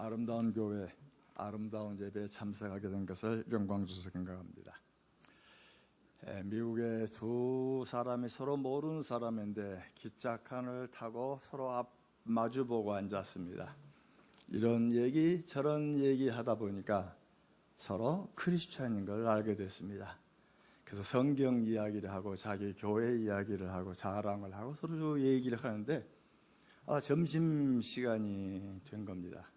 아름다운 교회, 아름다운 예배에 참석하게 된 것을 영광주셔서 생각합니다. 미국의 두 사람이 서로 모르는 사람인데 기차 칸을 타고 서로 앞 마주보고 앉았습니다. 이런 얘기 저런 얘기 하다 보니까 서로 크리스찬인 걸 알게 됐습니다. 그래서 성경 이야기를 하고 자기 교회 이야기를 하고 자랑을 하고 서로 얘기를 하는데 점심시간이 된 겁니다.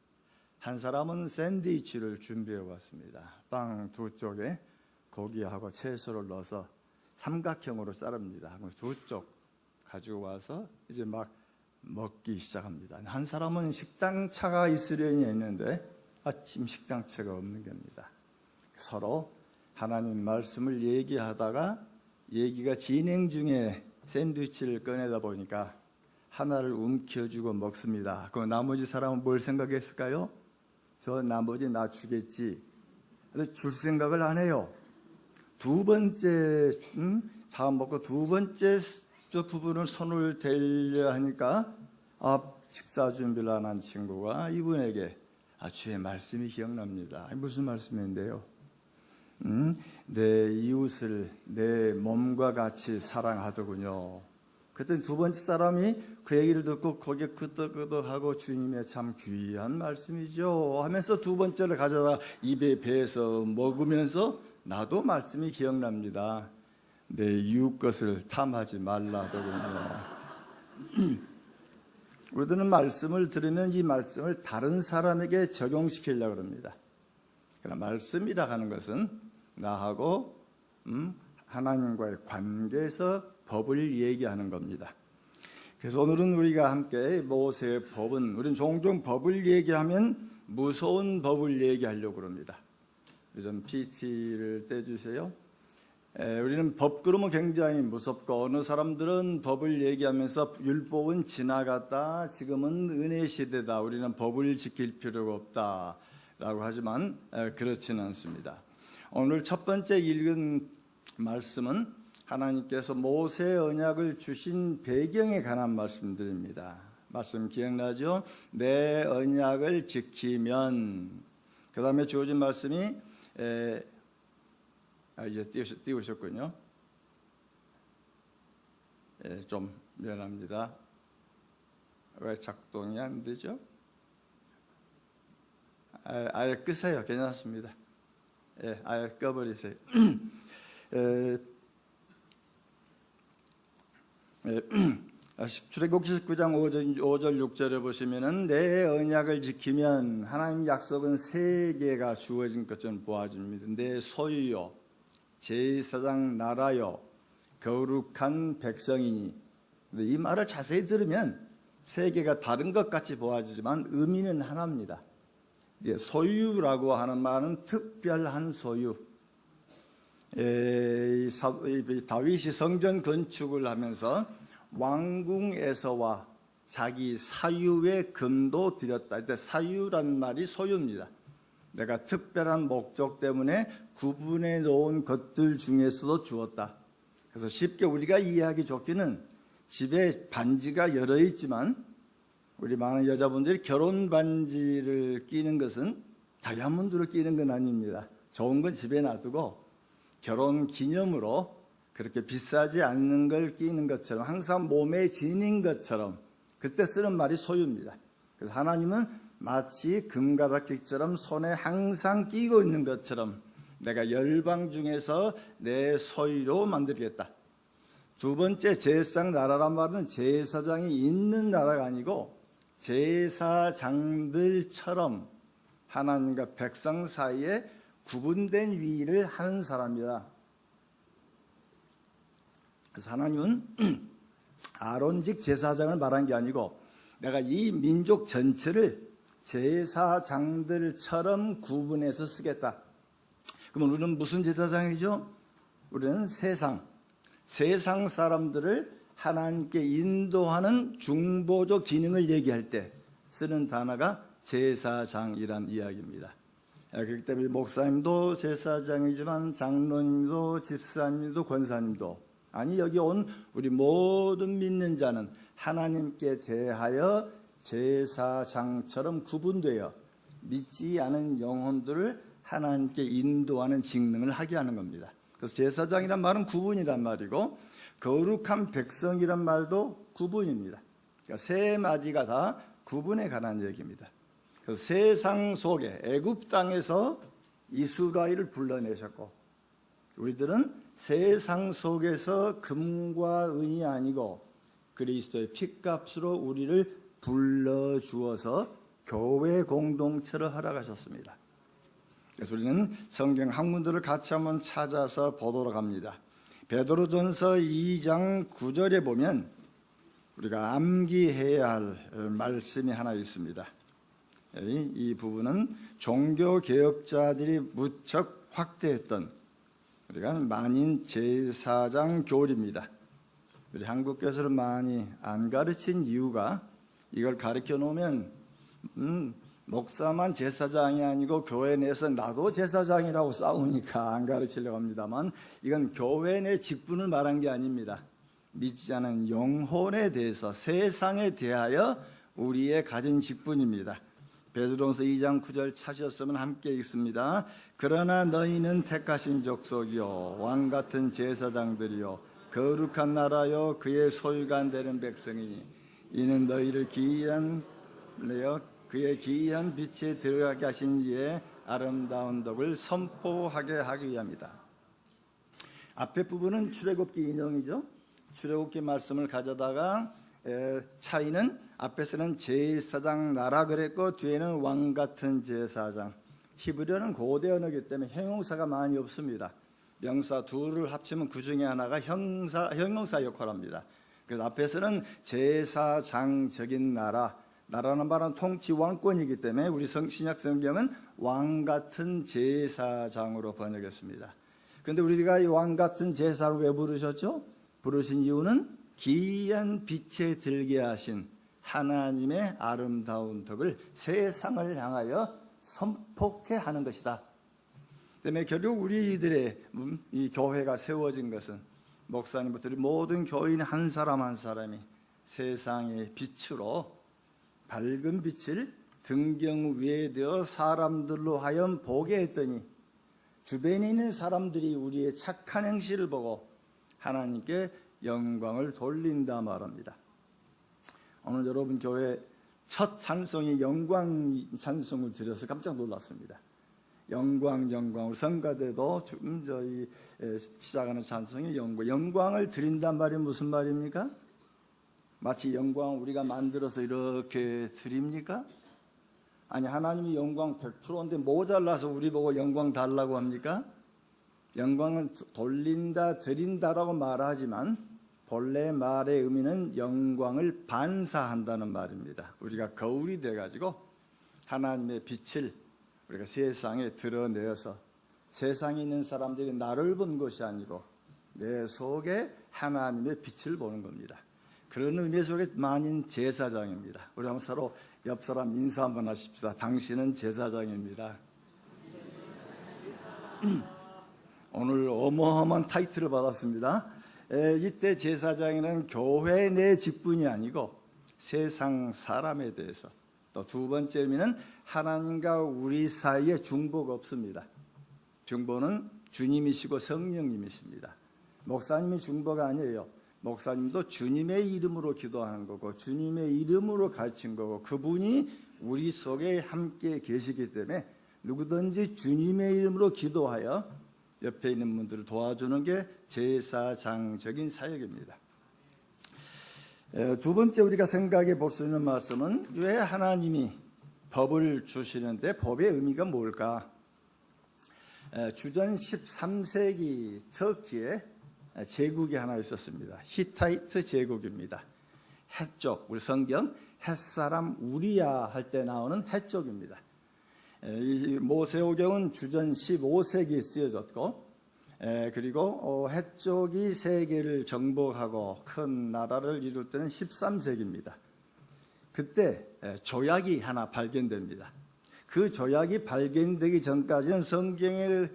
한 사람은 샌드위치를 준비해 왔습니다. 빵 두 쪽에 고기하고 채소를 넣어서 삼각형으로 자릅니다. 두 쪽 가지고 와서 이제 막 먹기 시작합니다. 한 사람은 식당차가 있으려니 했는데 아침 식당차가 없는 겁니다. 서로 하나님 말씀을 얘기하다가 얘기가 진행 중에 샌드위치를 꺼내다 보니까 하나를 움켜쥐고 먹습니다. 그 나머지 사람은 뭘 생각했을까요? 저 나머지 나 주겠지. 근데 줄 생각을 안 해요. 두 번째 다 먹고 두 번째 저 부분을 손을 대려 하니까 식사 준비를 안 한 친구가 이분에게 주의 말씀이 기억납니다. 무슨 말씀인데요? 내 이웃을 내 몸과 같이 사랑하더군요. 그때 두 번째 사람이 그 얘기를 듣고 고개 끄덕끄덕하고 주님의 참 귀한 말씀이죠 하면서 두 번째를 가져다 입에 배서 먹으면서 나도 말씀이 기억납니다. 내 이웃 것을 탐하지 말라더군요. 우리들은 말씀을 들으면 이 말씀을 다른 사람에게 적용시키려고 합니다. 그러나 말씀이라 하는 것은 나하고 하나님과의 관계에서 법을 얘기하는 겁니다. 그래서 오늘은 우리가 함께 모세의 법은, 우리는 종종 법을 얘기하면 무서운 법을 얘기하려고 합니다. 좀 PT를 떼주세요. 우리는 법 그러면 굉장히 무섭고 어느 사람들은 법을 얘기하면서 율법은 지나갔다, 지금은 은혜 시대다, 우리는 법을 지킬 필요가 없다 라고 하지만 그렇지는 않습니다. 오늘 첫 번째 읽은 말씀은 하나님께서 모세의 언약을 주신 배경에 관한 말씀드립니다. 말씀 기억나죠? 내 언약을 지키면. 그 다음에 주어진 말씀이 이제 띄우셨군요. 좀 미안합니다. 왜 작동이 안 되죠? 아예 끄세요. 괜찮습니다. 아예 꺼버리세요. 출애굽기 19장 5절 6절에 보시면은 내 언약을 지키면 하나님 약속은 세 개가 주어진 것처럼 보아집니다. 내 소유요, 제사장 나라요, 거룩한 백성이니. 이 말을 자세히 들으면 세 개가 다른 것 같이 보아지지만 의미는 하나입니다. 소유라고 하는 말은 특별한 소유. 다윗이 성전 건축을 하면서 왕궁에서와 자기 사유의 금도 드렸다. 이때 사유란 말이 소유입니다. 내가 특별한 목적 때문에 구분해 놓은 것들 중에서도 주었다. 그래서 쉽게 우리가 이해하기 좋기는 집에 반지가 여러 있지만 우리 많은 여자분들이 결혼 반지를 끼는 것은 다이아몬드로 끼는 건 아닙니다. 좋은 건 집에 놔두고 결혼 기념으로 그렇게 비싸지 않는 걸 끼는 것처럼 항상 몸에 지닌 것처럼 그때 쓰는 말이 소유입니다. 그래서 하나님은 마치 금가닥지처럼 손에 항상 끼고 있는 것처럼 내가 열방 중에서 내 소유로 만들겠다. 두 번째 제사장 나라란 말은 제사장이 있는 나라가 아니고 제사장들처럼 하나님과 백성 사이에 구분된 위를 하는 사람이다. 그래서 하나님은 아론직 제사장을 말한 게 아니고 내가 이 민족 전체를 제사장들처럼 구분해서 쓰겠다. 그러면 우리는 무슨 제사장이죠? 우리는 세상 사람들을 하나님께 인도하는 중보적 기능을 얘기할 때 쓰는 단어가 제사장이란 이야기입니다. 그렇기 때문에 목사님도 제사장이지만 장로님도 집사님도 권사님도 아니 여기 온 우리 모든 믿는 자는 하나님께 대하여 제사장처럼 구분되어 믿지 않은 영혼들을 하나님께 인도하는 직능을 하게 하는 겁니다. 그래서 제사장이란 말은 구분이란 말이고 거룩한 백성이란 말도 구분입니다. 그러니까 세 마디가 다 구분에 관한 얘기입니다. 그래서 세상 속에 애굽 땅에서 이스라엘을 불러내셨고 우리들은 세상 속에서 금과 은이 아니고 그리스도의 피값으로 우리를 불러주어서 교회 공동체를 허락하셨습니다. 그래서 우리는 성경 학문들을 같이 한번 찾아서 보도록 합니다. 베드로전서 2장 9절에 보면 우리가 암기해야 할 말씀이 하나 있습니다. 이 부분은 종교개혁자들이 무척 확대했던 우리가 만인 제사장 교리입니다. 우리 한국교회에서는 많이 안 가르친 이유가 이걸 가르쳐 놓으면 목사만 제사장이 아니고 교회 내에서 나도 제사장이라고 싸우니까 안 가르치려고 합니다만 이건 교회 내 직분을 말한 게 아닙니다. 믿지 않은 영혼에 대해서 세상에 대하여 우리의 가진 직분입니다. 베드로전서 2장 9절 찾으셨으면 함께 읽습니다. 그러나 너희는 택하신 족속이요 왕같은 제사장들이요 거룩한 나라요 그의 소유가 되는 백성이니 이는 너희를 그의 기이한 빛에 들어가게 하신 이의 아름다운 덕을 선포하게 하기 위함이다. 앞에 부분은 출애굽기 인용이죠. 출애굽기 말씀을 가져다가 차이는 앞에서는 제사장 나라 그랬고 뒤에는 왕같은 제사장. 히브리어는 고대 언어이기 때문에 형용사가 많이 없습니다. 명사 둘을 합치면 그 중에 하나가 형용사 역할을 합니다. 그래서 앞에서는 제사장적인 나라는 말은 통치 왕권이기 때문에 우리 신약 성경은 왕같은 제사장으로 번역했습니다. 그런데 우리가 이 왕같은 제사를 왜 부르셨죠? 부르신 이유는 기이한 빛에 들게 하신 하나님의 아름다운 덕을 세상을 향하여 선포케 하는 것이다. 때문에 결국 우리들의 이 교회가 세워진 것은 목사님부터 모든 교인 한 사람 한 사람이 세상의 빛으로 밝은 빛을 등경 위에 되어 사람들로 하여 보게 했더니 주변에 있는 사람들이 우리의 착한 행실을 보고 하나님께 영광을 돌린다 말합니다. 오늘 여러분 교회 첫 찬송이 영광 찬송을 드려서 깜짝 놀랐습니다. 영광 우리 성가대도 저희 시작하는 찬송이 영광을 드린단 말이 무슨 말입니까? 마치 영광 우리가 만들어서 이렇게 드립니까? 아니 하나님이 영광 100%인데 모자라서 우리 보고 영광 달라고 합니까? 영광을 돌린다 드린다라고 말하지만 본래 말의 의미는 영광을 반사한다는 말입니다. 우리가 거울이 돼가지고 하나님의 빛을 우리가 세상에 드러내어서 세상에 있는 사람들이 나를 본 것이 아니고 내 속에 하나님의 빛을 보는 겁니다. 그런 의미 속에 만인 제사장입니다. 우리 한번 서로 옆 사람 인사 한번 하십시다. 당신은 제사장입니다. 오늘 어마어마한 타이틀을 받았습니다. 이때 제사장에는 교회 내 직분이 아니고 세상 사람에 대해서 또 두 번째 의미는 하나님과 우리 사이에 중보가 없습니다. 중보는 주님이시고 성령님이십니다. 목사님이 중보가 아니에요. 목사님도 주님의 이름으로 기도하는 거고 주님의 이름으로 가르친 거고 그분이 우리 속에 함께 계시기 때문에 누구든지 주님의 이름으로 기도하여 옆에 있는 분들을 도와주는 게 제사장적인 사역입니다. 두 번째 우리가 생각해 볼 수 있는 말씀은 왜 하나님이 법을 주시는데 법의 의미가 뭘까? 주전 13세기 터키에 제국이 하나 있었습니다. 히타이트 제국입니다. 헷족, 우리 성경 헷사람 우리야 할 때 나오는 헷족입니다. 이 모세오경은 주전 15세기에 쓰여졌고 그리고 헷족이 세계를 정복하고 큰 나라를 이룰 때는 13세기입니다. 그때 조약이 하나 발견됩니다. 그 조약이 발견되기 전까지는 성경의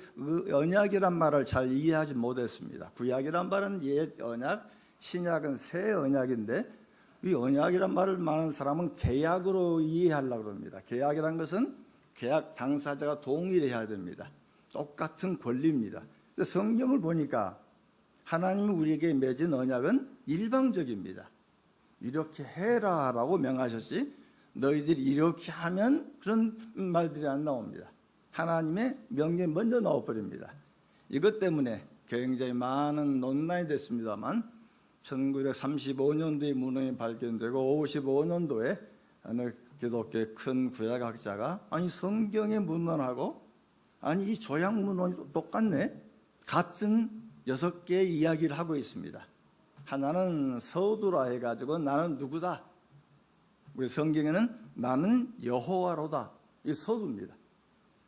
언약이란 말을 잘 이해하지 못했습니다. 구약이란 말은 옛 언약, 신약은 새 언약인데 이 언약이란 말을 많은 사람은 계약으로 이해하려고 합니다. 계약이란 것은 계약 당사자가 동의를 해야 됩니다. 똑같은 권리입니다. 성경을 보니까 하나님이 우리에게 맺은 언약은 일방적입니다. 이렇게 해라라고 명하셨지 너희들이 이렇게 하면 그런 말들이 안 나옵니다. 하나님의 명령이 먼저 나와버립니다. 이것 때문에 굉장히 많은 논란이 됐습니다만 1935년도에 문헌이 발견되고 55년도에 어느 기독교의 큰 구약학자가 아니 성경의 문헌하고 아니 이 조약 문헌이 똑같네. 같은 6개의 이야기를 하고 있습니다. 하나는 서두라 해가지고 나는 누구다. 우리 성경에는 나는 여호와로다. 이 서두입니다.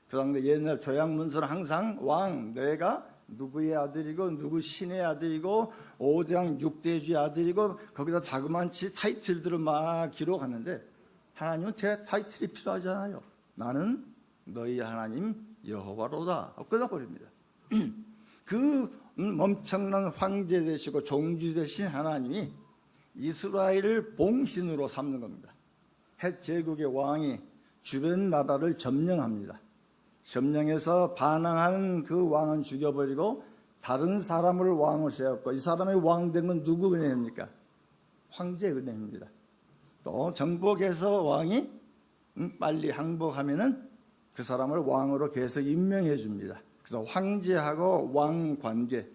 그 다음에 옛날 조약 문서는 항상 왕 내가 누구의 아들이고 누구 신의 아들이고 5대왕 6대주의 아들이고 거기다 자그마치 타이틀들을 막 기록하는데 하나님은 타이틀이 필요하잖아요. 나는 너희 하나님 여호와로다. 끝나버립니다. 그 엄청난 황제 되시고 종주 되신 하나님이 이스라엘을 봉신으로 삼는 겁니다. 헷 제국의 왕이 주변 나라를 점령합니다. 점령해서 반항하는 그 왕은 죽여버리고 다른 사람을 왕을 세웠고 이 사람의 왕 된 건 누구 은혜입니까? 황제 은혜입니다. 또 정복해서 왕이 빨리 항복하면은 그 사람을 왕으로 계속 임명해 줍니다. 그래서 황제하고 왕 관계,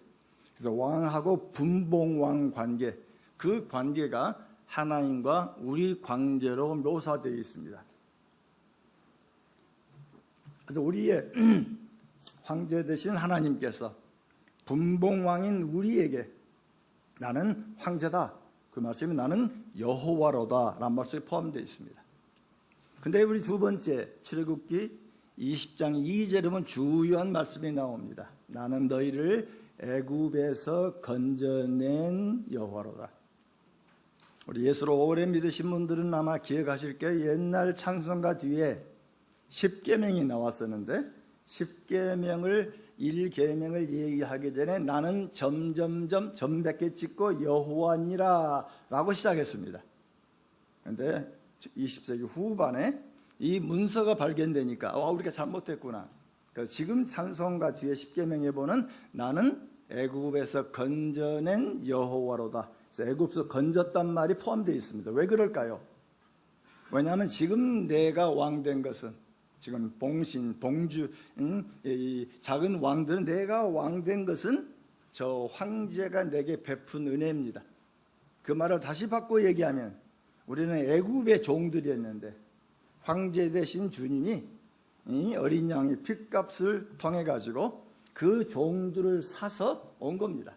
그래서 왕하고 분봉왕 관계, 그 관계가 하나님과 우리 관계로 묘사되어 있습니다. 그래서 우리의 황제 되신 하나님께서 분봉왕인 우리에게 나는 황제다. 그 말씀이 나는 여호와로다 라는 말씀이 포함되어 있습니다. 근데 우리 두 번째 출애굽기 20장 2절에 보면 주요한 말씀이 나옵니다. 나는 너희를 애굽에서 건져낸 여호와로다. 우리 예수를 오래 믿으신 분들은 아마 기억하실 거예요. 옛날 찬송가 뒤에 10계명이 나왔었는데 10계명을 1계명을 얘기하기 전에 나는 점점점 점 100개 찍고 여호와니라 라고 시작했습니다. 그런데 20세기 후반에 이 문서가 발견되니까 우리가 잘못했구나. 그러니까 지금 찬송가 뒤에 10계명에 보는 나는 애굽에서 건져낸 여호와로다. 그래서 애굽에서 건졌단 말이 포함되어 있습니다. 왜 그럴까요? 왜냐하면 지금 내가 왕된 것은 지금 봉신, 봉주, 이 작은 왕들은 내가 왕된 것은 저 황제가 내게 베푼 은혜입니다. 그 말을 다시 바꿔 얘기하면 우리는 애굽의 종들이었는데 황제 되신 주님이 이 어린 양의 핏값을 통해 가지고 그 종들을 사서 온 겁니다.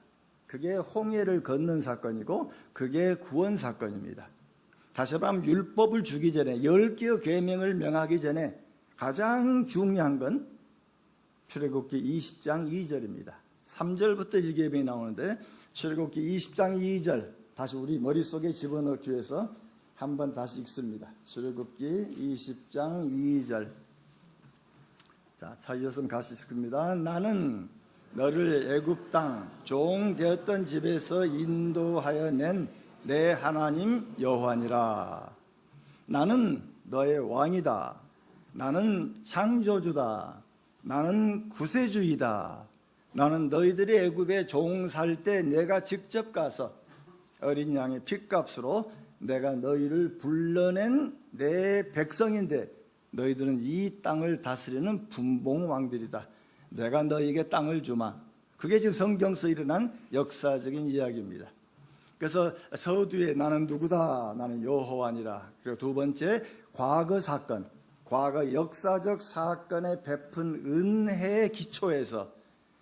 그게 홍해를 걷는 사건이고 그게 구원 사건입니다. 다시 말하면 율법을 주기 전에 10개의 계명을 명하기 전에 가장 중요한 건 출애굽기 20장 2절입니다. 3절부터 1계명이 나오는데 출애굽기 20장 2절 다시 우리 머릿속에 집어넣기 위해서 한번 다시 읽습니다. 출애굽기 20장 2절. 자, 찾으셨으면 같이 읽습니다. 나는 너를 애굽 땅 종 되었던 집에서 인도하여 낸 내 하나님 여호와니라. 나는 너의 왕이다. 나는 창조주다. 나는 구세주이다. 나는 너희들이 애굽에 종 살 때 내가 직접 가서 어린 양의 핏값으로 내가 너희를 불러낸 내 백성인데 너희들은 이 땅을 다스리는 분봉왕들이다. 내가 너희에게 땅을 주마. 그게 지금 성경에서 일어난 역사적인 이야기입니다. 그래서 서두에 나는 누구다? 나는 여호와니라. 그리고 두 번째 과거 사건, 과거 역사적 사건에 베푼 은혜의 기초에서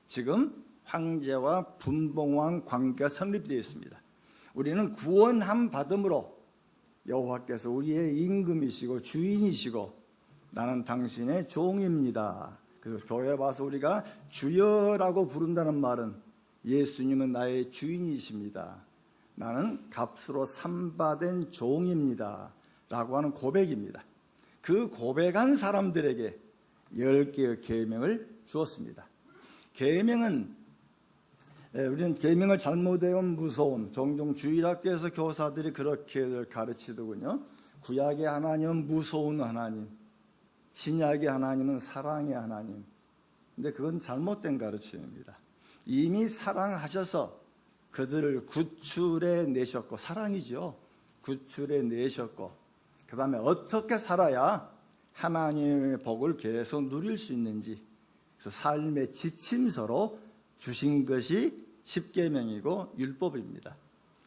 지금 황제와 분봉왕 관계가 성립되어 있습니다. 우리는 구원함 받음으로 여호와께서 우리의 임금이시고 주인이시고 나는 당신의 종입니다. 그래서 교회 와서 우리가 주여라고 부른다는 말은 예수님은 나의 주인이십니다. 나는 값으로 삼받은 종입니다. 라고 하는 고백입니다. 그 고백한 사람들에게 10개의 계명을 주었습니다. 계명은 우리는 계명을 잘못 외우면 무서운 종종 주일학교에서 교사들이 그렇게 가르치더군요. 구약의 하나님은 무서운 하나님. 신약의 하나님은 사랑의 하나님. 근데 그건 잘못된 가르침입니다. 이미 사랑하셔서 그들을 구출해 내셨고, 사랑이죠. 구출해 내셨고, 그 다음에 어떻게 살아야 하나님의 복을 계속 누릴 수 있는지, 그래서 삶의 지침서로 주신 것이 십계명이고 율법입니다.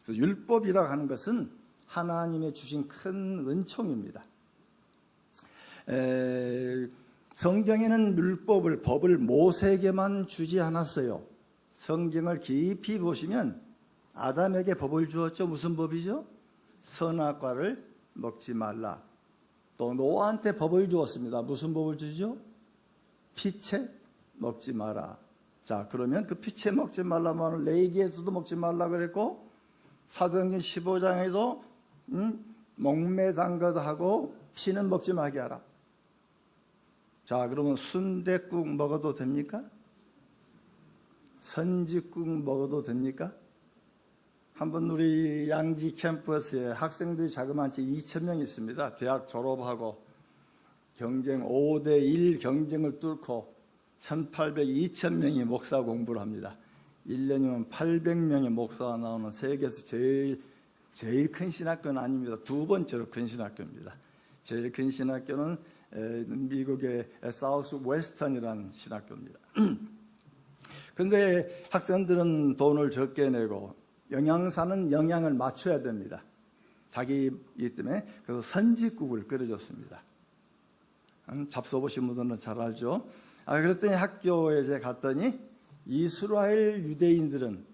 그래서 율법이라고 하는 것은 하나님의 주신 큰 은총입니다. 성경에는 율법을, 법을 모세에게만 주지 않았어요. 성경을 깊이 보시면 아담에게 법을 주었죠. 무슨 법이죠? 선악과를 먹지 말라. 또 노아한테 법을 주었습니다. 무슨 법을 주죠? 피채 먹지 마라. 자, 그러면 그 피채 먹지 말라면 레위기에서도 먹지 말라 그랬고, 사도행전 15장에도 목매 담가도 하고 피는 먹지 말게 하라. 자, 그러면 순댓국 먹어도 됩니까? 선지국 먹어도 됩니까? 한번 우리 양지 캠퍼스에 학생들이 자그마치 2,000명 있습니다. 대학 졸업하고 경쟁 5대1 경쟁을 뚫고 1,800, 2,000명이 목사 공부를 합니다. 1년이면 800명의 목사가 나오는 세계에서 제일 큰 신학교는 아닙니다. 두 번째로 큰 신학교입니다. 제일 큰 신학교는 미국의 사우스 웨스턴이라는 신학교입니다. 그런데 학생들은 돈을 적게 내고 영양사는 영양을 맞춰야 됩니다. 자기이기 때문에 그래서 선지국을 끓여줬습니다. 잡숴보신 분들은 잘 알죠. 그랬더니 학교에 이제 갔더니 이스라엘 유대인들은,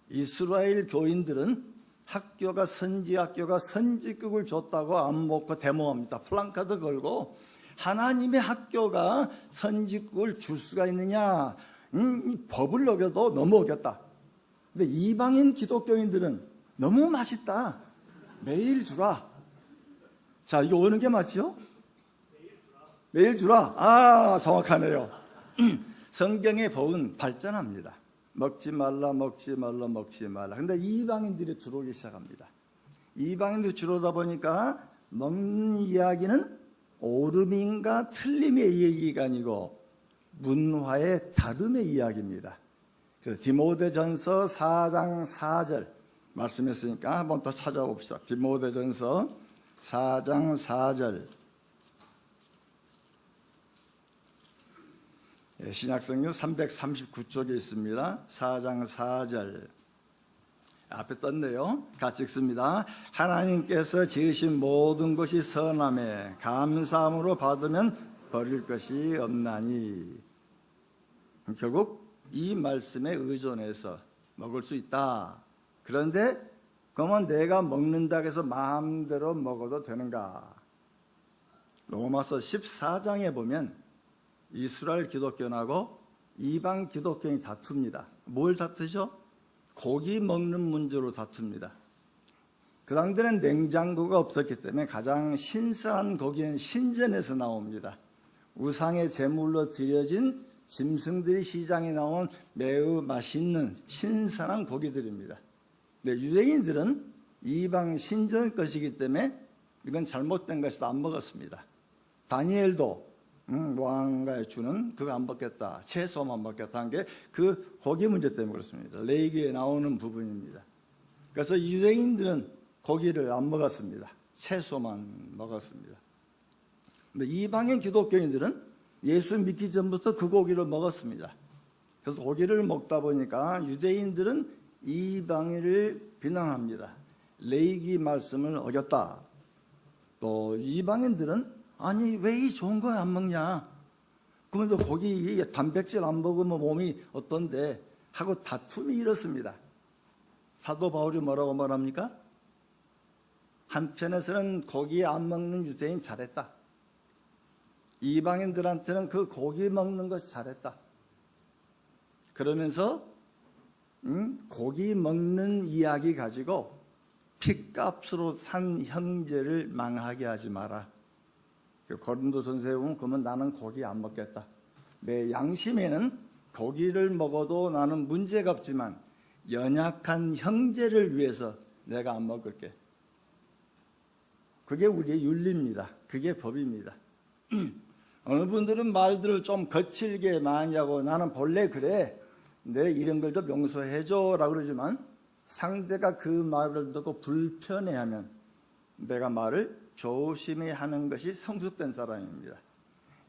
이스라엘 교인들은 학교가 선지학교가 선지국을 줬다고 안 먹고 데모합니다. 플랜카드 걸고 하나님의 학교가 선지국을 줄 수가 있느냐? 법을 어겨도 너무 어겼다. 근데 이방인 기독교인들은 너무 맛있다. 매일 주라. 자, 이거 어느 게 맞죠? 매일 주라. 정확하네요. 성경의 법은 발전합니다. 먹지 말라, 먹지 말라, 먹지 말라. 근데 이방인들이 들어오기 시작합니다. 이방인들이 들어오다 보니까 먹는 이야기는 옳음인가 틀림의 얘기가 아니고 문화의 다름의 이야기입니다. 그래서 디모데전서 4장 4절 말씀했으니까 한번 더 찾아봅시다. 디모데전서 4장 4절. 신약성경 339쪽에 있습니다. 4장 4절. 앞에 떴네요. 같이 읽습니다. 하나님께서 지으신 모든 것이 선함에 감사함으로 받으면 버릴 것이 없나니. 결국 이 말씀에 의존해서 먹을 수 있다. 그런데 그러면 내가 먹는다고 해서 마음대로 먹어도 되는가? 로마서 14장에 보면 이스라엘 기독교인하고 이방 기독교인이 다툽니다. 뭘 다투죠? 고기 먹는 문제로 다툽니다. 그 당대는 냉장고가 없었기 때문에 가장 신선한 고기는 신전에서 나옵니다. 우상의 제물로 드려진 짐승들이 시장에 나온 매우 맛있는 신선한 고기들입니다. 근데 유대인들은 이방 신전 것이기 때문에 이건 잘못된 것이다 안 먹었습니다. 다니엘도 왕가에 주는 그거 안 먹겠다, 채소만 먹겠다 한 게 그 고기 문제 때문에 그렇습니다. 레위기에 나오는 부분입니다. 그래서 유대인들은 고기를 안 먹었습니다. 채소만 먹었습니다. 근데 이방인 기독교인들은 예수 믿기 전부터 그 고기를 먹었습니다. 그래서 고기를 먹다 보니까 유대인들은 이방인을 비난합니다. 레위기 말씀을 어겼다. 또 이방인들은 아니 왜 이 좋은 거 안 먹냐? 그러면 고기 단백질 안 먹으면 몸이 어떤데? 하고 다툼이 일었습니다. 사도 바울이 뭐라고 말합니까? 한편에서는 고기 안 먹는 유대인 잘했다. 이방인들한테는 그 고기 먹는 것이 잘했다. 그러면서 고기 먹는 이야기 가지고 핏값으로 산 형제를 망하게 하지 마라. 고린도전서에 보면 그러면 나는 고기 안 먹겠다. 내 양심에는 고기를 먹어도 나는 문제가 없지만 연약한 형제를 위해서 내가 안 먹을게. 그게 우리의 윤리입니다. 그게 법입니다. 어느 분들은 말들을 좀 거칠게 많이 하고 나는 본래 그래, 내 이런 걸 좀 용서해줘 라고 그러지만 상대가 그 말을 듣고 불편해하면 내가 말을 조심히 하는 것이 성숙된 사람입니다.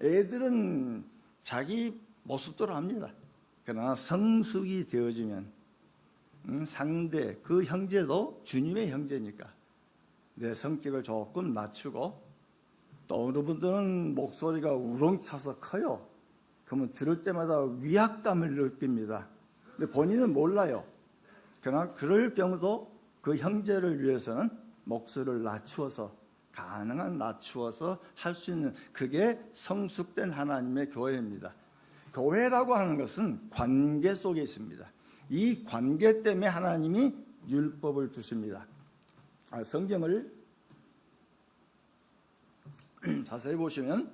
애들은 자기 모습대로 합니다. 그러나 성숙이 되어지면 상대, 그 형제도 주님의 형제니까 내 성격을 조금 낮추고, 또 어느 분들은 목소리가 우렁차서 커요. 그러면 들을 때마다 위압감을 느낍니다. 근데 본인은 몰라요. 그러나 그럴 경우도 그 형제를 위해서는 목소리를 낮추어서, 가능한 낮추어서 할 수 있는, 그게 성숙된 하나님의 교회입니다. 교회라고 하는 것은 관계 속에 있습니다. 이 관계 때문에 하나님이 율법을 주십니다. 성경을 자세히 보시면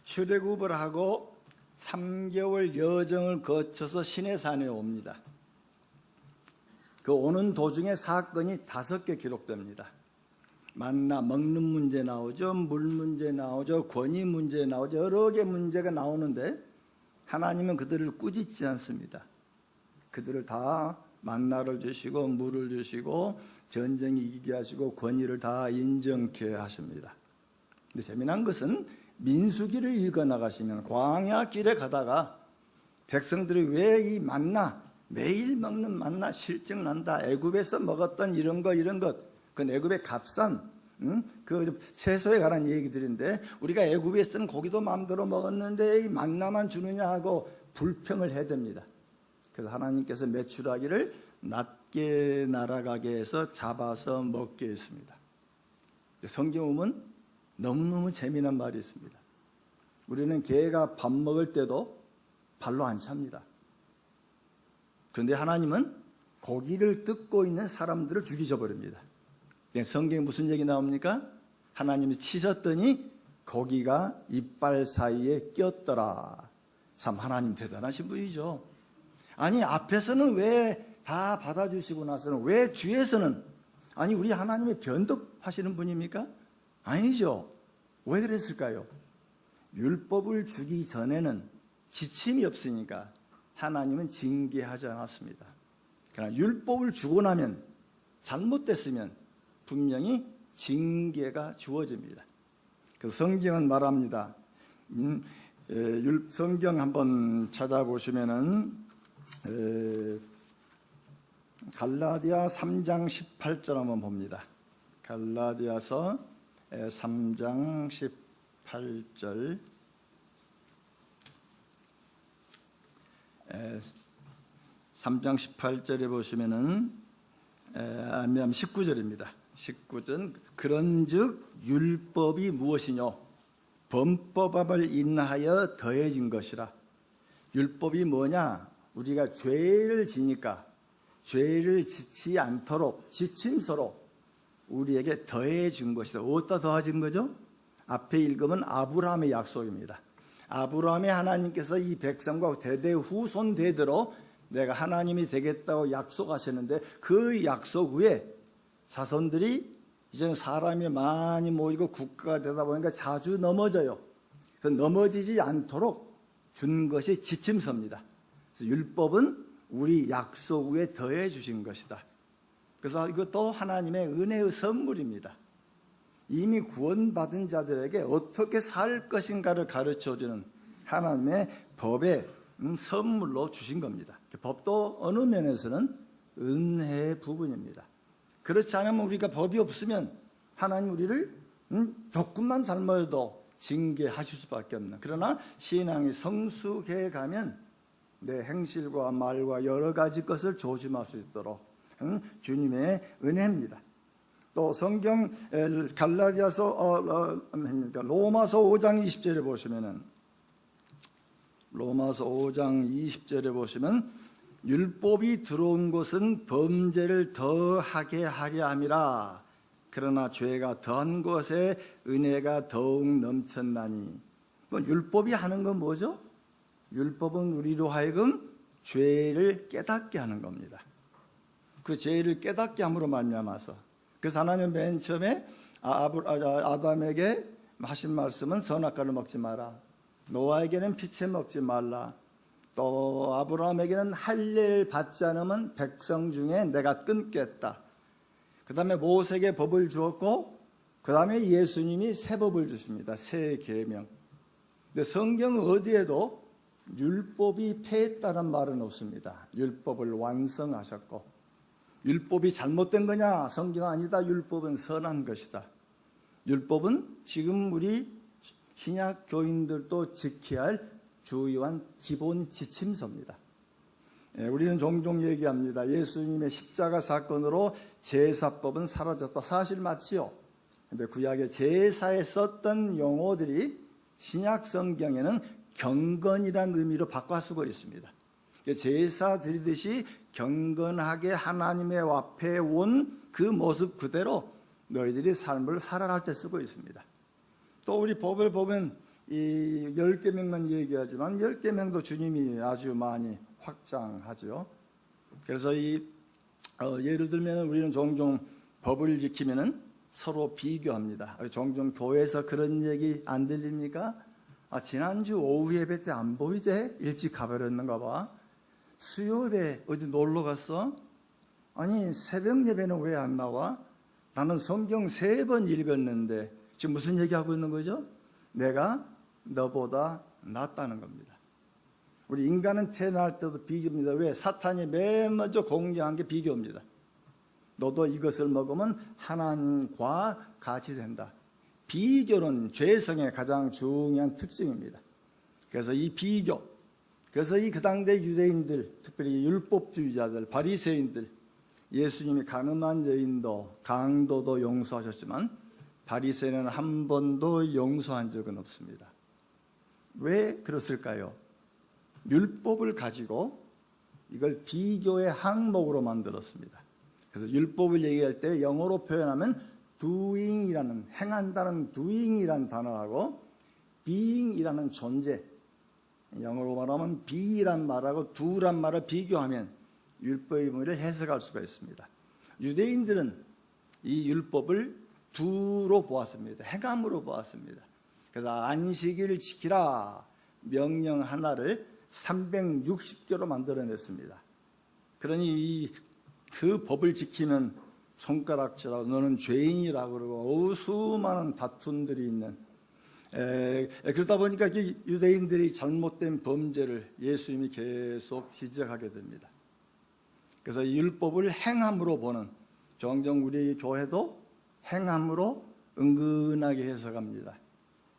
출애굽을 하고 3개월 여정을 거쳐서 시내산에 옵니다. 그 오는 도중에 사건이 5개 기록됩니다. 만나 먹는 문제 나오죠. 물 문제 나오죠. 권위 문제 나오죠. 여러 개 문제가 나오는데 하나님은 그들을 꾸짖지 않습니다. 그들을 다 만나를 주시고 물을 주시고 전쟁이 이기게 하시고 권위를 다 인정케 하십니다. 근데 재미난 것은 민수기를 읽어나가시면 광야 길에 가다가 백성들이 왜 이 만나, 매일 먹는 만나 실증난다, 애굽에서 먹었던 이런 것 그 애굽의 값싼 그 채소에 관한 얘기들인데, 우리가 애굽에 쓰는 고기도 마음대로 먹었는데 이 만나만 주느냐 하고 불평을 해댑니다. 그래서 하나님께서 메추라기를 낮게 날아가게 해서 잡아서 먹게 했습니다. 성경 보면 너무너무 재미난 말이 있습니다. 우리는 개가 밥 먹을 때도 발로 안 찹니다. 그런데 하나님은 고기를 뜯고 있는 사람들을 죽이져 버립니다. 성경에 무슨 얘기 나옵니까? 하나님이 치셨더니 고기가 이빨 사이에 꼈더라. 참 하나님 대단하신 분이죠. 아니 앞에서는 왜 다 받아주시고 나서는 왜 뒤에서는, 아니 우리 하나님의 변덕하시는 분입니까? 아니죠. 왜 그랬을까요? 율법을 주기 전에는 지침이 없으니까 하나님은 징계하지 않았습니다. 그러나 율법을 주고 나면, 잘못됐으면 분명히 징계가 주어집니다. 그래서 성경은 말합니다. 성경 한번 찾아보시면은 갈라디아 3장 18절 한번 봅니다. 갈라디아서 3장 18절, 3장 18절에 보시면은 19절입니다. 19절, 그런즉 율법이 무엇이뇨? 범법함을 인하여 더해진 것이라. 율법이 뭐냐? 우리가 죄를 지니까 죄를 짓지 않도록 지침서로 우리에게 더해준 것이다. 어디다 더해진 거죠? 앞에 읽으면 아브라함의 약속입니다. 아브라함의 하나님께서 이 백성과 대대 후손 대대로 내가 하나님이 되겠다고 약속하셨는데, 그 약속 후에 자손들이 이제는 사람이 많이 모이고 국가가 되다 보니까 자주 넘어져요. 그래서 넘어지지 않도록 준 것이 지침서입니다. 그래서 율법은 우리 약속 후에 더해 주신 것이다. 그래서 이것도 하나님의 은혜의 선물입니다. 이미 구원받은 자들에게 어떻게 살 것인가를 가르쳐주는 하나님의 법의 선물로 주신 겁니다. 법도 어느 면에서는 은혜의 부분입니다. 그렇지 않으면, 우리가 법이 없으면 하나님 우리를 조금만 잘못해도 징계하실 수밖에 없는, 그러나 신앙이 성숙해 가면 내 행실과 말과 여러 가지 것을 조심할 수 있도록 주님의 은혜입니다. 또 성경 갈라디아서 로마서 5장 20절에 보시면은, 로마서 5장 20절에 보시면 율법이 들어온 것은 범죄를 더하게 하려 함이라. 그러나 죄가 더한 것에 은혜가 더욱 넘쳤나니. 율법이 하는 건 뭐죠? 율법은 우리로 하여금 죄를 깨닫게 하는 겁니다. 그 죄를 깨닫게 함으로 말미암아서, 그래서 하나님 맨 처음에 아담에게 하신 말씀은 선악과를 먹지 마라. 노아에게는 피채 먹지 말라. 또 아브라함에게는 할례를 받지 않으면 백성 중에 내가 끊겠다. 그 다음에 모세에게 법을 주었고 그 다음에 예수님이 새 법을 주십니다. 새 계명. 근데 성경 어디에도 율법이 폐했다는 말은 없습니다. 율법을 완성하셨고, 율법이 잘못된 거냐? 성경 아니다. 율법은 선한 것이다. 율법은 지금 우리 신약 교인들도 지켜야 할 주요한 기본 지침서입니다. 우리는 종종 얘기합니다. 예수님의 십자가 사건으로 제사법은 사라졌다. 사실 맞지요. 근데 구약의 제사에 썼던 용어들이 신약 성경에는 경건이라는 의미로 바꿔 쓰고 있습니다. 제사 드리듯이 경건하게 하나님의 앞에 온 그 모습 그대로 너희들이 삶을 살아갈 때 쓰고 있습니다. 또 우리 법을 보면 이 10계명만 얘기하지만 10계명도 주님이 아주 많이 확장하죠. 그래서 예를 들면 우리는 종종 법을 지키면은 서로 비교합니다. 종종 교회에서 그런 얘기 안 들립니까? 지난주 오후 예배 때 안 보이대? 일찍 가버렸는가 봐. 수요 예배 어디 놀러 갔어? 아니 새벽 예배는 왜 안 나와? 나는 성경 3번 읽었는데 지금 무슨 얘기하고 있는 거죠? 내가 너보다 낫다는 겁니다. 우리 인간은 태어날 때도 비교입니다. 왜? 사탄이 맨 먼저 공개한 게 비교입니다. 너도 이것을 먹으면 하나님과 같이 된다. 비교는 죄성의 가장 중요한 특징입니다. 그래서 이 비교, 그래서 이 그 당대 유대인들, 특별히 율법주의자들, 바리새인들, 예수님이 가늠한 여인도 강도도 용서하셨지만 바리새인은 한 번도 용서한 적은 없습니다. 왜 그랬을까요? 율법을 가지고 이걸 비교의 항목으로 만들었습니다. 그래서 율법을 얘기할 때 영어로 표현하면 doing이라는, 행한다는 doing이라는 단어하고 being이라는 존재, 영어로 말하면 be란 말하고 do란 말을 비교하면 율법의 의미를 해석할 수가 있습니다. 유대인들은 이 율법을 do로 보았습니다. 행함으로 보았습니다. 그래서 안식일을 지키라 명령 하나를 360개로 만들어냈습니다. 그러니 그 법을 지키는 손가락질하고 너는 죄인이라 그러고 수많은 다툼들이 있는, 그러다 보니까 유대인들이 잘못된 범죄를 예수님이 계속 지적하게 됩니다. 그래서 이 율법을 행함으로 보는, 종종 우리 교회도 행함으로 은근하게 해석합니다.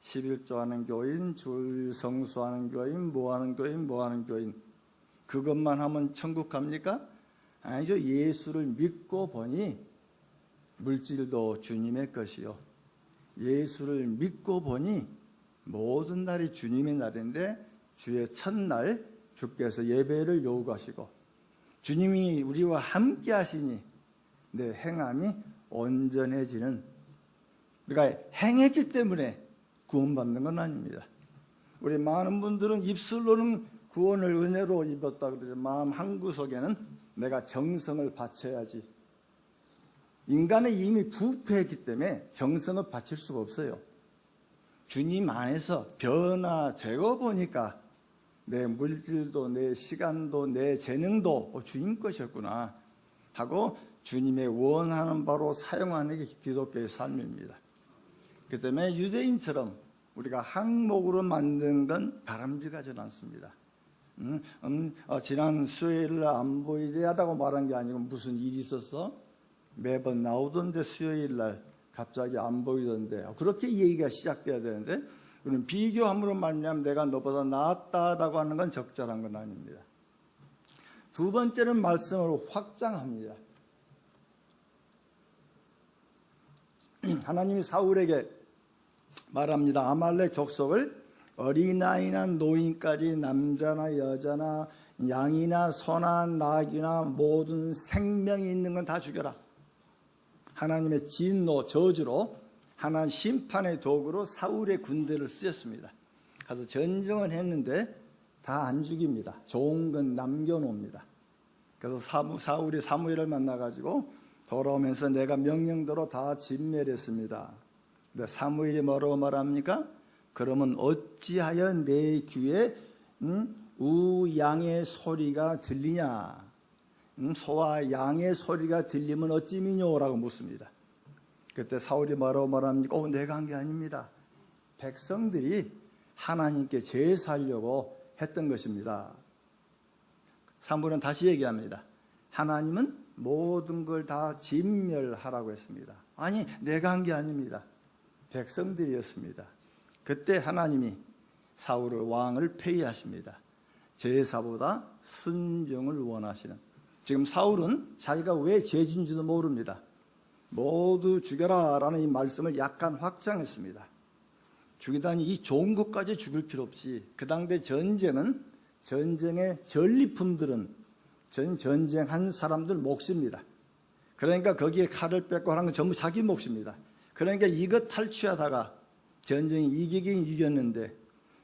11조 하는 교인, 줄 성수하는 교인, 뭐하는 교인, 그것만 하면 천국 갑니까? 아니죠. 예수를 믿고 보니 물질도 주님의 것이요, 예수를 믿고 보니 모든 날이 주님의 날인데 주의 첫날 주께서 예배를 요구하시고 주님이 우리와 함께 하시니 내 행함이 온전해지는, 그러니까 행했기 때문에 구원받는 건 아닙니다. 우리 많은 분들은 입술로는 구원을 은혜로 입었다 그러죠. 마음 한구석에는 내가 정성을 바쳐야지. 인간은 이미 부패했기 때문에 정성을 바칠 수가 없어요. 주님 안에서 변화되고 보니까 내 물질도 내 시간도 내 재능도 주님 것이었구나 하고 주님의 원하는 바로 사용하는 게 기독교의 삶입니다. 그 때문에 유대인처럼 우리가 항목으로 만든 건 바람직하지 않습니다. 지난 수요일 안 보이게 하다고 말한 게 아니고 무슨 일이 있었어? 매번 나오던데 수요일 날 갑자기 안 보이던데, 그렇게 얘기가 시작돼야 되는데 우리는 비교함으로 말미암아 내가 너보다 낫다라고 하는 건 적절한 건 아닙니다. 두 번째는 말씀을 확장합니다. 하나님이 사울에게 말합니다. 아말렉 족속을 어린아이나 노인까지 남자나 여자나 양이나 소나 낙이나 모든 생명이 있는 건 다 죽여라. 하나님의 진노, 저주로 하나님 심판의 도구로 사울의 군대를 쓰였습니다. 가서 전쟁을 했는데 다 안 죽입니다. 좋은 건 남겨놓습니다. 그래서 사울이 사무엘을 만나가지고 돌아오면서 내가 명령대로 다 진멸했습니다. 근데 사무엘이 뭐라고 말합니까? 그러면 어찌하여 내 귀에 우양의 소리가 들리냐? 소와 양의 소리가 들리면 어찌미뇨? 라고 묻습니다. 그때 사울이 뭐라고 말합니까? 내가 한 게 아닙니다. 백성들이 하나님께 제사하려고 했던 것입니다. 사무엘은 다시 얘기합니다. 하나님은 모든 걸 다 진멸하라고 했습니다. 아니, 내가 한 게 아닙니다. 백성들이었습니다. 그때 하나님이 사울을 왕을 폐위하십니다. 제사보다 순종을 원하시는. 지금 사울은 자기가 왜 죄진지도 모릅니다. 모두 죽여라 라는 이 말씀을 약간 확장했습니다. 죽이다니 이 좋은 것까지 죽일 필요 없지. 그 당대 전쟁은 전쟁의 전리품들은 전쟁한 사람들 몫입니다. 그러니까 거기에 칼을 뺏고 하는 건 전부 자기 몫입니다. 그러니까 이것 탈취하다가 전쟁이 이기긴 이겼는데,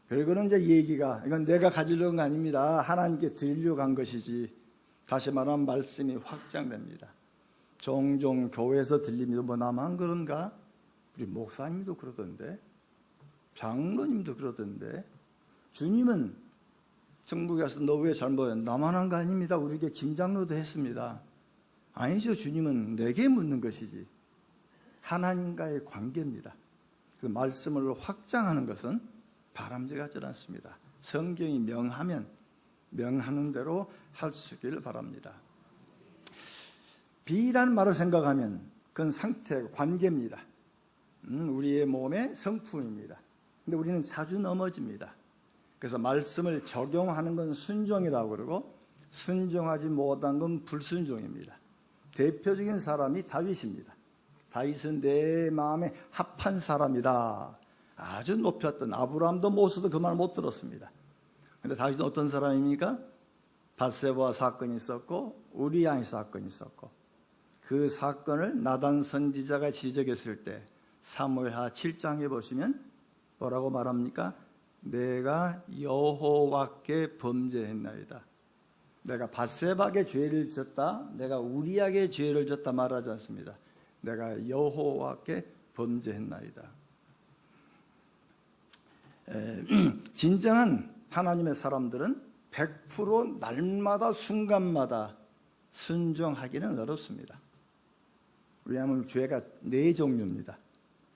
그리고는 이제 얘기가 이건 내가 가지려는 거 아닙니다. 하나님께 드리려고 한 것이지. 다시 말하면 말씀이 확장됩니다. 종종 교회에서 들립니다. 뭐 나만 그런가? 우리 목사님도 그러던데, 장로님도 그러던데, 주님은 천국에 가서 너 왜 잘못해? 나만 한 거 아닙니다. 우리에게 김장로도 했습니다. 아니죠. 주님은 내게 묻는 것이지. 하나님과의 관계입니다. 그 말씀을 확장하는 것은 바람직하지 않습니다. 성경이 명하면 명하는 대로 할 수 있기를 바랍니다. 비라는 말을 생각하면 그건 상태, 관계입니다. 우리의 몸의 성품입니다. 근데 우리는 자주 넘어집니다. 그래서 말씀을 적용하는 건 순종이라고 그러고 순종하지 못한 건 불순종입니다. 대표적인 사람이 다윗입니다. 다윗은 내 마음에 합한 사람이다. 아주 높였던 아브라함도 모세도 그 말 못 들었습니다. 그런데 다윗은 어떤 사람입니까? 밧세바 사건이 있었고 우리아의 사건이 있었고, 그 사건을 나단 선지자가 지적했을 때 사무엘하 7장에 보시면 뭐라고 말합니까? 내가 여호와께 범죄했나이다. 내가 밧세바에게 죄를 졌다, 내가 우리아에게 죄를 졌다 말하지 않습니다. 내가 여호와께 범죄했나이다. 진정한 하나님의 사람들은 100% 날마다 순간마다 순종하기는 어렵습니다. 왜냐하면 죄가 4종류입니다.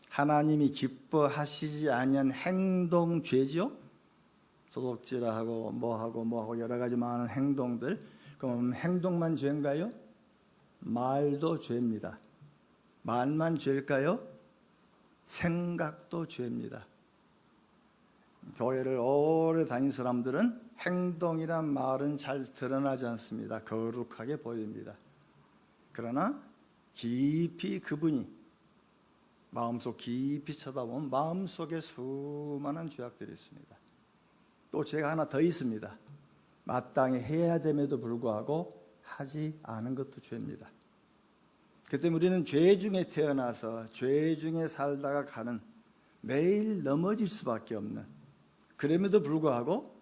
하나님이 기뻐하시지 아니한 행동 죄지요. 도둑질하고 뭐하고 여러 가지 많은 행동들. 그럼 행동만 죄인가요? 말도 죄입니다. 말만 죄일까요? 생각도 죄입니다. 교회를 오래 다닌 사람들은 행동이란 말은 잘 드러나지 않습니다. 거룩하게 보입니다. 그러나 깊이 그분이 마음속 깊이 쳐다보면 마음속에 수많은 죄악들이 있습니다. 또 죄가 하나 더 있습니다. 마땅히 해야 됨에도 불구하고 하지 않은 것도 죄입니다. 그 때문에 우리는 죄 중에 태어나서 죄 중에 살다가 가는, 매일 넘어질 수밖에 없는, 그럼에도 불구하고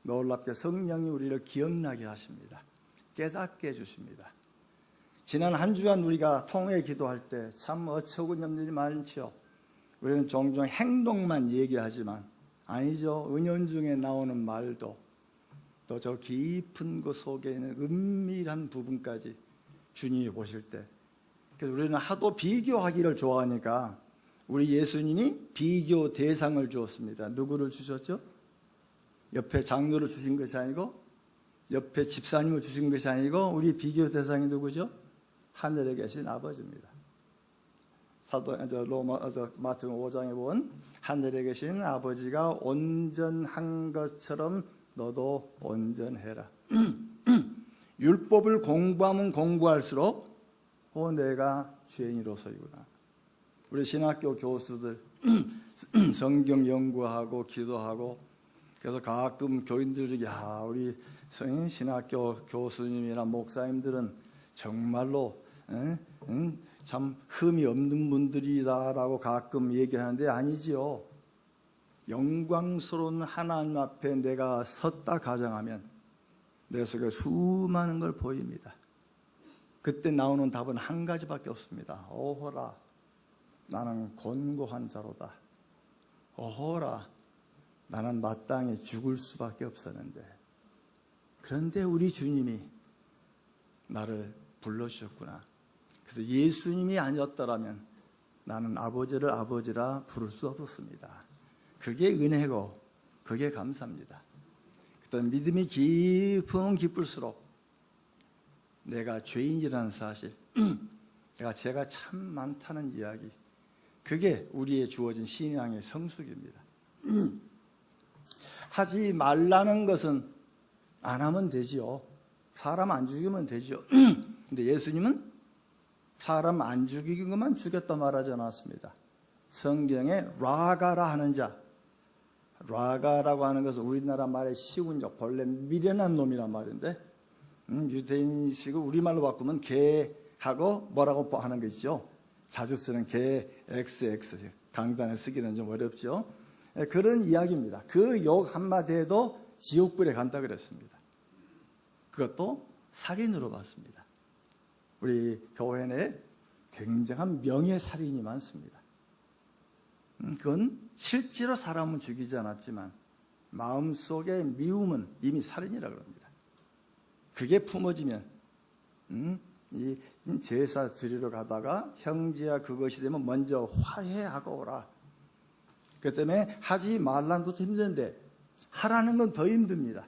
놀랍게 성령이 우리를 기억나게 하십니다. 깨닫게 해주십니다. 지난 한 주간 우리가 통회 기도할 때 참 어처구니없는 일이 많죠. 우리는 종종 행동만 얘기하지만 아니죠. 은연중에 나오는 말도 또 저 깊은 것 속에 있는 은밀한 부분까지 주님이 보실 때, 그래서 우리는 하도 비교하기를 좋아하니까 우리 예수님이 비교 대상을 주었습니다. 누구를 주셨죠? 옆에 장로를 주신 것이 아니고, 옆에 집사님을 주신 것이 아니고, 우리 비교 대상이 누구죠? 하늘에 계신 아버지입니다. 마태복음 5장에 보면 하늘에 계신 아버지가 온전한 것처럼 너도 온전해라. 율법을 공부하면 공부할수록 내가 죄인으로서이구나. 우리 신학교 교수들 성경 연구하고 기도하고, 그래서 가끔 교인들이 우리 신학교 교수님이나 목사님들은 정말로 참 흠이 없는 분들이다라고 가끔 얘기하는데 아니지요. 영광스러운 하나님 앞에 내가 섰다 가정하면 내 속에 수많은 걸 보입니다. 그때 나오는 답은 한 가지밖에 없습니다. 오호라. 나는 곤고한 자로다. 어허라, 나는 마땅히 죽을 수밖에 없었는데, 그런데 우리 주님이 나를 불러주셨구나. 그래서 예수님이 아니었더라면 나는 아버지를 아버지라 부를 수 없었습니다. 그게 은혜고 그게 감사합니다. 그때 믿음이 깊으면 깊을수록 내가 죄인이라는 사실, 내가 죄가 참 많다는 이야기, 그게 우리의 주어진 신앙의 성숙입니다. 하지 말라는 것은 안 하면 되지요. 사람 안 죽이면 되죠. 근데 예수님은 사람 안 죽이는 것만 죽였다 말하지 않았습니다. 성경에 라가라 하는 자, 라가라고 하는 것은 우리나라 말의 쉬운 적, 본래 미련한 놈이란 말인데, 유대인식을 우리말로 바꾸면 개하고 뭐라고 하는 것이죠. 자주 쓰는 개, XX, 강단에 쓰기는 좀 어렵죠. 그런 이야기입니다. 그 욕 한마디에도 지옥불에 간다 그랬습니다. 그것도 살인으로 봤습니다. 우리 교회 내에 굉장한 명예살인이 많습니다. 그건 실제로 사람은 죽이지 않았지만 마음속의 미움은 이미 살인이라고 합니다. 그게 품어지면 이 제사 드리러 가다가 형제야 그것이 되면 먼저 화해하고 오라. 그 때문에 하지 말라는 것도 힘든데 하라는 건 더 힘듭니다.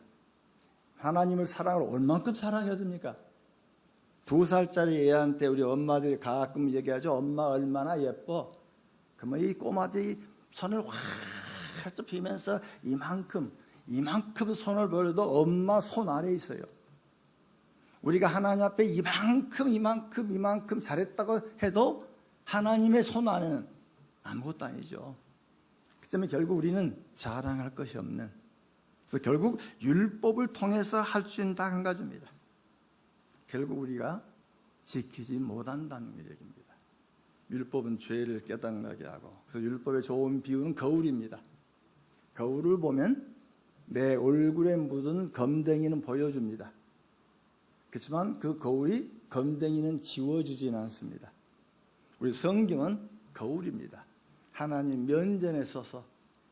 하나님을 사랑을 얼만큼 사랑해야 됩니까? 2살짜리 애한테 우리 엄마들이 가끔 얘기하죠. 엄마 얼마나 예뻐. 그러면 이 꼬마들이 손을 활짝 피면서 이만큼 손을 벌려도 엄마 손 아래에 있어요. 우리가 하나님 앞에 이만큼 잘했다고 해도 하나님의 손 안에는 아무것도 아니죠. 그 때문에 결국 우리는 자랑할 것이 없는, 그래서 결국 율법을 통해서 할 수 있는 딱 한 가지입니다. 결국 우리가 지키지 못한다는 얘기입니다. 율법은 죄를 깨닫게 하고, 그래서 율법의 좋은 비유는 거울입니다. 거울을 보면 내 얼굴에 묻은 검댕이는 보여줍니다. 그렇지만 그 거울이 검댕이는 지워주지는 않습니다. 우리 성경은 거울입니다. 하나님 면전에 서서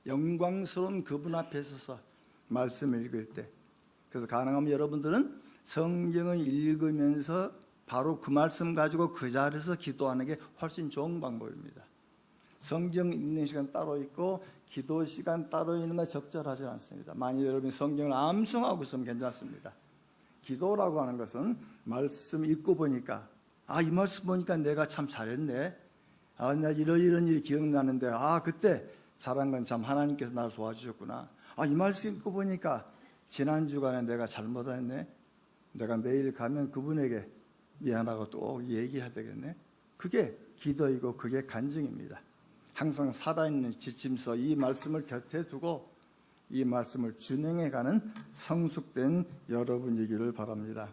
영광스러운 그분 앞에 서서 말씀을 읽을 때, 그래서 가능하면 여러분들은 성경을 읽으면서 바로 그 말씀 가지고 그 자리에서 기도하는 게 훨씬 좋은 방법입니다. 성경 읽는 시간 따로 있고 기도 시간 따로 있는 건 적절하지 않습니다. 만약 여러분이 성경을 암송하고 있으면 괜찮습니다. 기도라고 하는 것은 말씀 읽고 보니까 이 말씀 보니까 내가 참 잘했네. 나 이런 일이 기억나는데 그때 잘한 건 참 하나님께서 나를 도와주셨구나. 이 말씀 읽고 보니까 지난 주간에 내가 잘못했네. 내가 내일 가면 그분에게 미안하고 또 얘기해야 되겠네. 그게 기도이고 그게 간증입니다. 항상 살아있는 지침서 이 말씀을 곁에 두고 이 말씀을 준행해가는 성숙된 여러분이기를 바랍니다.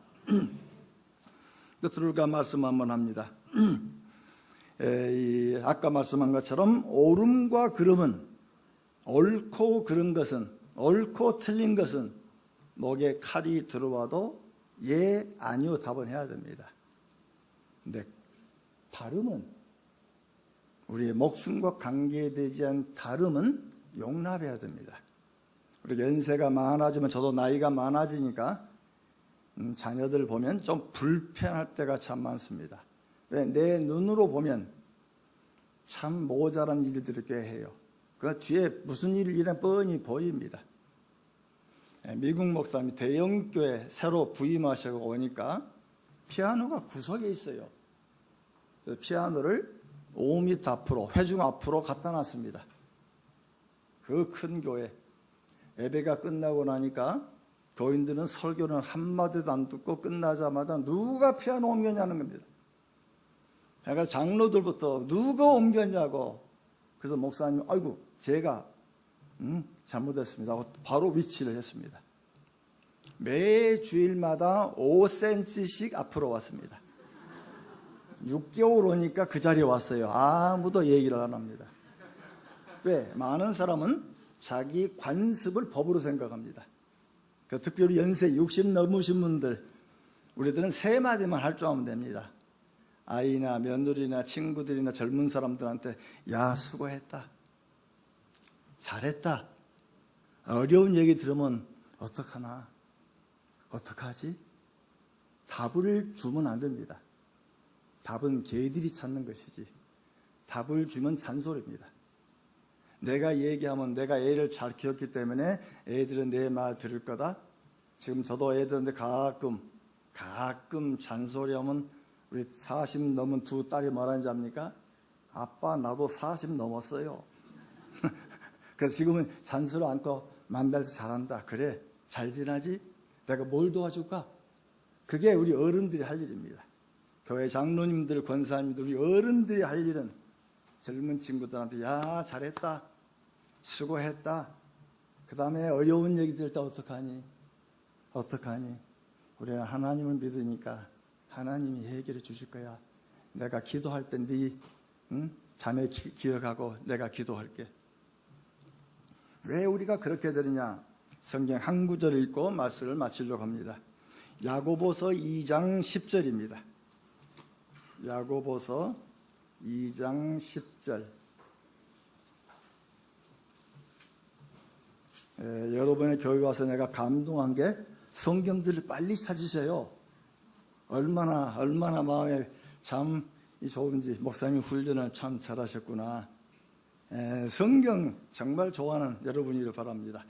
끝으로 말씀 한번 합니다. 아까 말씀한 것처럼 옳음과 그름은, 옳고 그른 것은, 옳고 틀린 것은 목에 칼이 들어와도 예, 아니요 답은 해야 됩니다. 근데 다름은, 우리의 목숨과 관계되지 않은 다름은 용납해야 됩니다. 우리 연세가 많아지면, 저도 나이가 많아지니까 자녀들 보면 좀 불편할 때가 참 많습니다. 왜? 내 눈으로 보면 참 모자란 일들을 꽤 해요. 그 뒤에 무슨 일이 뻔히 보입니다. 미국 목사님이 대형교회 새로 부임하셔서 오니까 피아노가 구석에 있어요. 피아노를 5m 앞으로, 회중 앞으로 갖다 놨습니다. 그 큰 교회. 예배가 끝나고 나니까 교인들은 설교는 한마디도 안 듣고 끝나자마자 누가 피아노 옮겼냐는 겁니다. 그러니까 장로들부터 누가 옮겼냐고. 그래서 목사님, 아이고 제가 잘못했습니다 하고 바로 위치를 했습니다. 매 주일마다 5cm씩 앞으로 왔습니다. 6개월 오니까 그 자리에 왔어요. 아무도 얘기를 안 합니다. 왜? 많은 사람은 자기 관습을 법으로 생각합니다. 특별히 연세 60 넘으신 분들, 우리들은 세 마디만 할 줄 알면 됩니다. 아이나 며느리나 친구들이나 젊은 사람들한테 야, 수고했다. 잘했다. 어려운 얘기 들으면 어떡하나? 어떡하지? 답을 주면 안 됩니다. 답은 걔들이 찾는 것이지. 답을 주면 잔소리입니다. 내가 얘기하면 내가 애를 잘 키웠기 때문에 애들은 내 말 들을 거다. 지금 저도 애들한테 가끔 잔소리하면 우리 40 넘은 두 딸이 뭐라는지 압니까? 아빠 나도 40 넘었어요. 그래서 지금은 잔소리 않고 만달서 잘한다. 그래 잘 지나지? 내가 뭘 도와줄까? 그게 우리 어른들이 할 일입니다. 교회 장로님들, 권사님들, 우리 어른들이 할 일은 젊은 친구들한테 야 잘했다. 수고했다. 그 다음에 어려운 얘기 들을 때 어떡하니? 우리는 하나님을 믿으니까 하나님이 해결해 주실 거야. 내가 기도할 때 네 자매 기억하고 내가 기도할게. 왜 우리가 그렇게 되느냐? 성경 한 구절 읽고 말씀을 마치려고 합니다. 야고보서 2장 10절입니다. 야고보서 2장 10절. 여러분의 교회 와서 내가 감동한 게 성경들을 빨리 찾으세요. 얼마나 마음에 참 좋은지 목사님 훈련을 참 잘하셨구나. 성경 정말 좋아하는 여러분이길 바랍니다.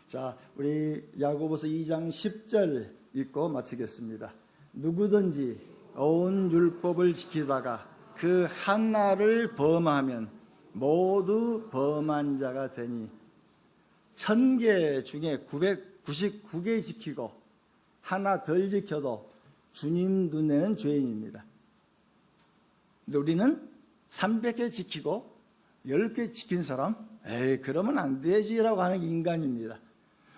자, 우리 야고보서 2장 10절 읽고 마치겠습니다. 누구든지 온 율법을 지키다가 그 하나를 범하면 모두 범한 자가 되니 1000개 중에 999개 지키고 하나 덜 지켜도 주님 눈에는 죄인입니다. 근데 우리는 300개 지키고 10개 지킨 사람, 그러면 안 되지라고 하는 게 인간입니다.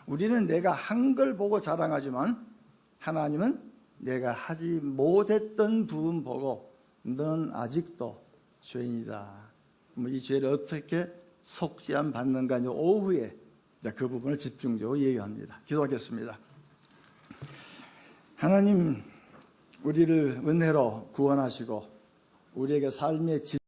우리는 내가 한 걸 보고 자랑하지만 하나님은 내가 하지 못했던 부분 보고 넌 아직도 죄인이다. 이 죄를 어떻게 속죄함 받는가 이제 오후에 그 부분을 집중적으로 얘기합니다. 기도하겠습니다. 하나님, 우리를 은혜로 구원하시고 우리에게 삶의 질